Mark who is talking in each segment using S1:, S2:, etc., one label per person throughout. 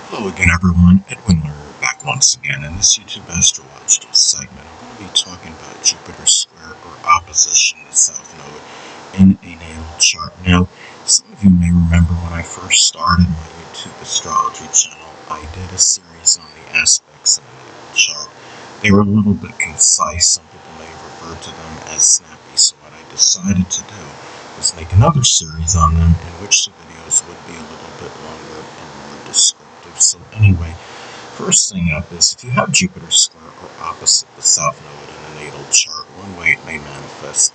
S1: Hello again, everyone. Edwin Lerner back once again in this YouTube astrological segment. I'm going to be talking about Jupiter square or opposition to South Node in a natal chart. Now, some of you may remember when I first started my YouTube astrology channel, I did a series on the aspects of the natal chart. They were a little bit concise. Some people may refer to them as snappy. So what I decided to do was make another series on them in which the videos would be a little bit longer and more descriptive. So anyway, first thing up is if you have Jupiter square or opposite the South Node in a natal chart, one way it may manifest,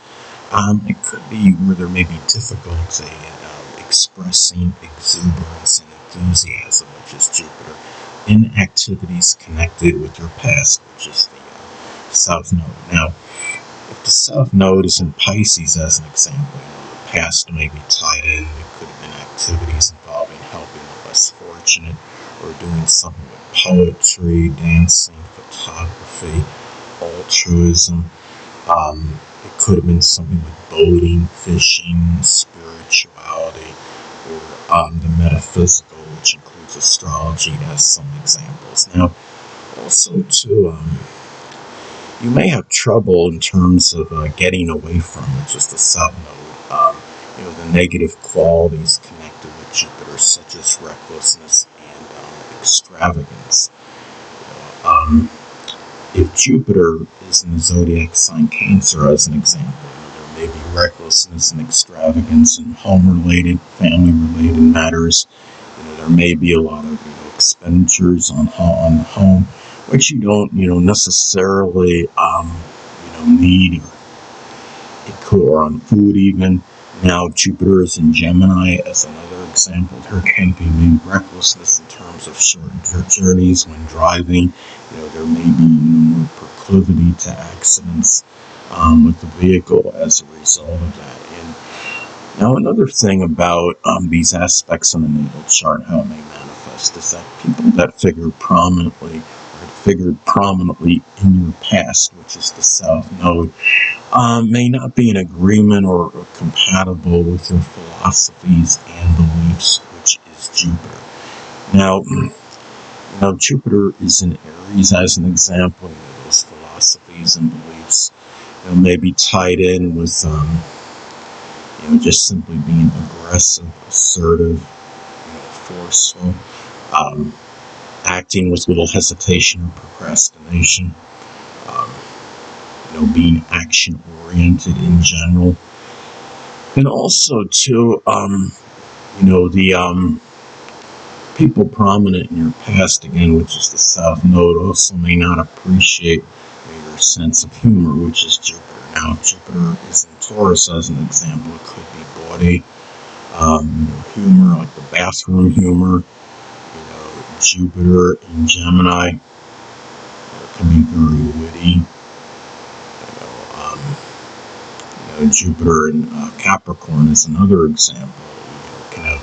S1: it could be where there may be difficulty expressing exuberance and enthusiasm, which is Jupiter, in activities connected with your past, which is the South Node. Now, if the South Node is in Pisces, as an example, the past may be tied in. It could have been activities involving helping the less fortunate, or doing something with poetry, dancing, photography, altruism. It could have been something with boating, fishing, spirituality, or the metaphysical, which includes astrology, as some examples. Now, also, too, you may have trouble in terms of getting away from it, just the South Node. The negative qualities connected with Jupiter, such as recklessness and extravagance. If Jupiter is in the zodiac sign Cancer, as an example, there may be recklessness and extravagance in home-related, family-related matters. There may be a lot of expenditures on the home, which you don't necessarily need. It could, or on food even. Now Jupiter is in Gemini, as another example. There can be recklessness in terms of short journeys when driving. There may be more proclivity to accidents with the vehicle as a result of that. And now another thing about these aspects in the natal chart, how it may manifest, is that people that figured prominently in your past, which is the South Node, may not be in agreement or compatible with your philosophies and beliefs, which is Jupiter. Now Jupiter is in Aries, as an example. Those philosophies and beliefs may be tied in with just simply being aggressive, assertive, forceful, acting with little hesitation or procrastination, being action-oriented in general. And also, too, the people prominent in your past, again, which is the South Node, also may not appreciate your sense of humor, which is Jupiter. Now, if Jupiter is in Taurus, as an example, it could be bawdy humor, like the bathroom humor. Jupiter in Gemini, it can be very witty. Jupiter in Capricorn is another example. Can have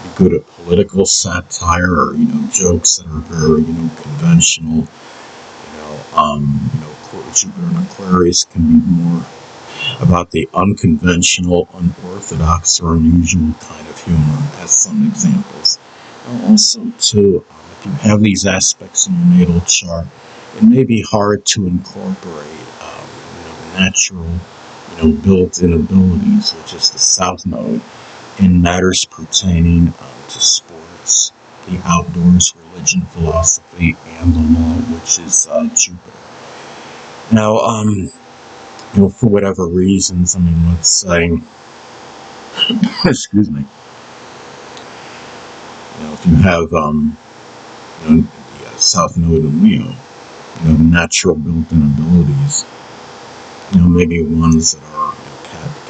S1: be good at political satire, or jokes that are very conventional. Jupiter in Aquarius can be more about the unconventional, unorthodox, or unusual kind of humor, as some examples. Also, too, if you have these aspects in your natal chart, it may be hard to incorporate the natural, built-in abilities, which is the South Node, in matters pertaining to sports, the outdoors, religion, philosophy, and the law, which is Jupiter. Now, for whatever reasons, let's say, excuse me, if you have the South Node in Leo, natural built-in abilities, maybe ones that are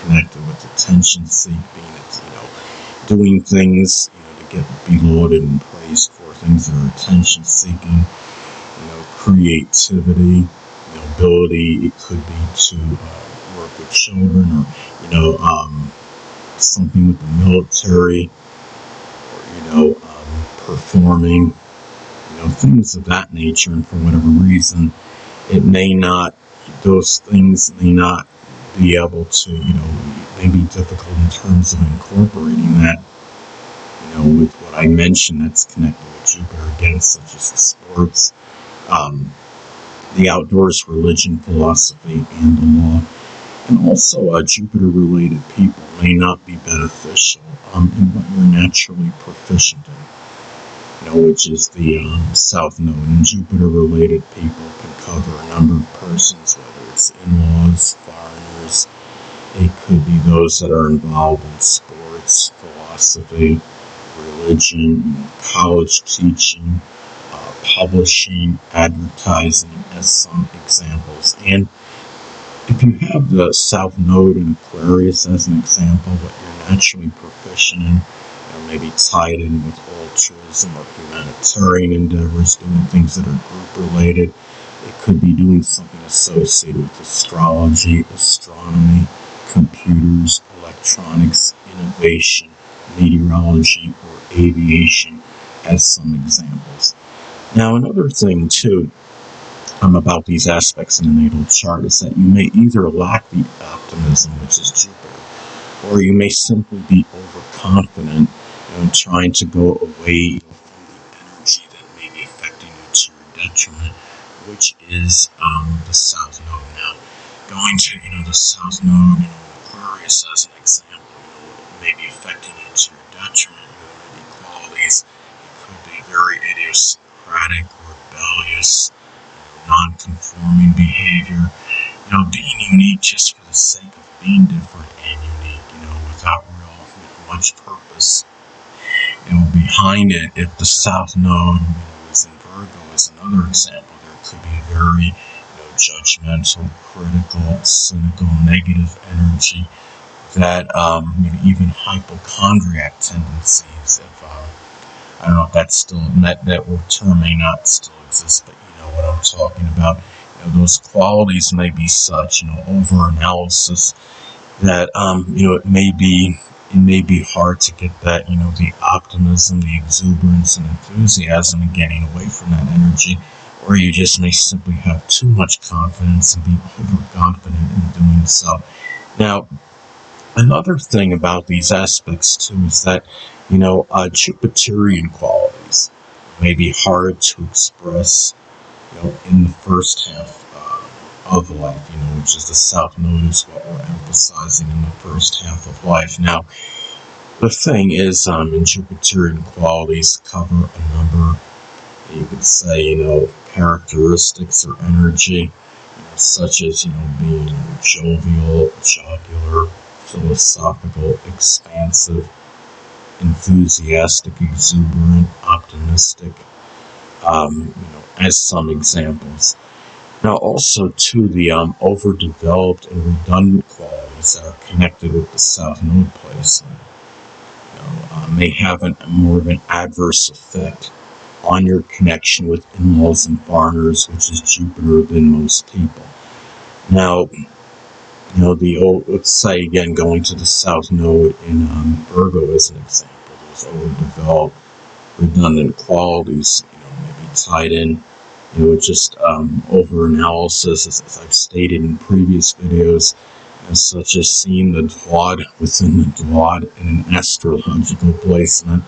S1: connected with attention seeking, doing things to be lauded and praised for, things that are attention seeking, creativity, ability. It could be to work with children, or something with the military, or performing, things of that nature. And for whatever reason, those things may not be able to, may be difficult in terms of incorporating that, with what I mentioned that's connected with Jupiter, again, such as the sports, the outdoors, religion, philosophy, and the law. And also, Jupiter-related people may not be beneficial in what you're naturally proficient in, which is the South Node. And Jupiter-related people can cover a number of persons, whether it's in-laws, foreigners. It could be those that are involved in sports, philosophy, religion, college teaching, publishing, advertising, as some examples. And if you have the South Node in Aquarius as an example, what you're naturally proficient in, maybe tied in with altruism or humanitarian endeavors, doing things that are group related. It could be doing something associated with astrology, astronomy, computers, electronics, innovation, meteorology, or aviation, as some examples. Now, another thing, too, about these aspects in the natal chart is that you may either lack the optimism, which is Jupiter, or you may simply be overconfident, trying to go away from the energy that may be affecting you to your detriment, which is the South Node. Now, going to the South Node, Aquarius as an example, it may be affecting you to your detriment. There may be qualities. It could be very idiosyncratic, rebellious, non-conforming behavior, being unique just for the sake of being different and unique, without much purpose, behind it. If the South Node, is in Virgo, is another example, there could be very, judgmental, critical, cynical, negative energy that, even hypochondriac tendencies. If I don't know if that's still that term may not still exist, but what I'm talking about. Those qualities may be such, over-analysis that, it may be hard to get that, the optimism, the exuberance, and enthusiasm and getting away from that energy, or you just may simply have too much confidence and be overconfident in doing so. Now, another thing about these aspects, too, is that, Jupiterian qualities may be hard to express in the first half of life, which is the South Node is what we're emphasizing in the first half of life. Now, the thing is, in Jupiterian qualities cover a number, you could say, characteristics or energy, such as, being jovial, jocular, philosophical, expansive, enthusiastic, exuberant, optimistic, as some examples. Now, also, too, the overdeveloped and redundant qualities that are connected with the South Node placement, may have more of an adverse effect on your connection with in-laws and foreigners, which is Jupiter, than most people. Now, let's say again, going to the South Node in Virgo as an example, those overdeveloped, redundant qualities, may be tied in, just over-analysis, as I've stated in previous videos, such as seeing the Dwad within the Dwad in an astrological placement,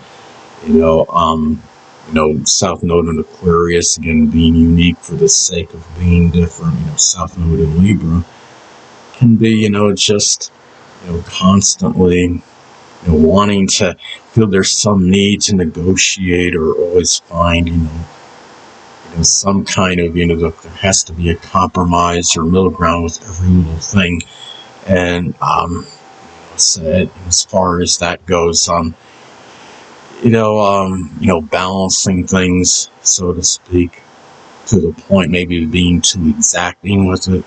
S1: South Node in Aquarius, again, being unique for the sake of being different, South Node in Libra, can be, just, constantly, wanting to feel there's some need to negotiate or always find, some kind of, there has to be a compromise or middle ground with every little thing. And, as far as that goes, balancing things, so to speak, to the point maybe being too exacting with it.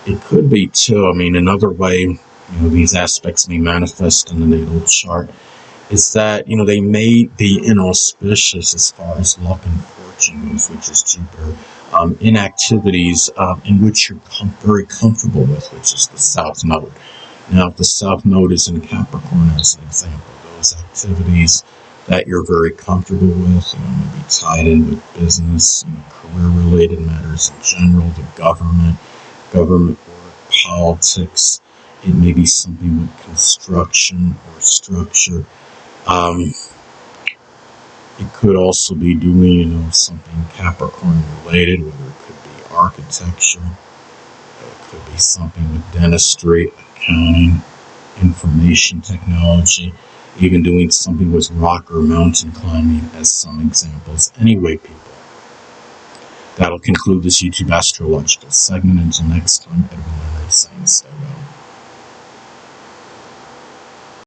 S1: It could be too, another way, these aspects may manifest in the natal chart is that, they may be inauspicious as far as luck and fortune goes, which is Jupiter, in activities in which you're very comfortable with, which is the South Node. Now, if the South Node is in Capricorn, as an example, those activities that you're very comfortable with, maybe tied in with business, career-related matters in general, the government work, politics, It may be something with construction or structure. It could also be doing, something Capricorn related, whether it could be architecture, it could be something with dentistry, accounting, information technology, even doing something with rock or mountain climbing as some examples. Anyway, people, that'll conclude this YouTube astrological segment. Until next time, Edwin Leonard saying so well.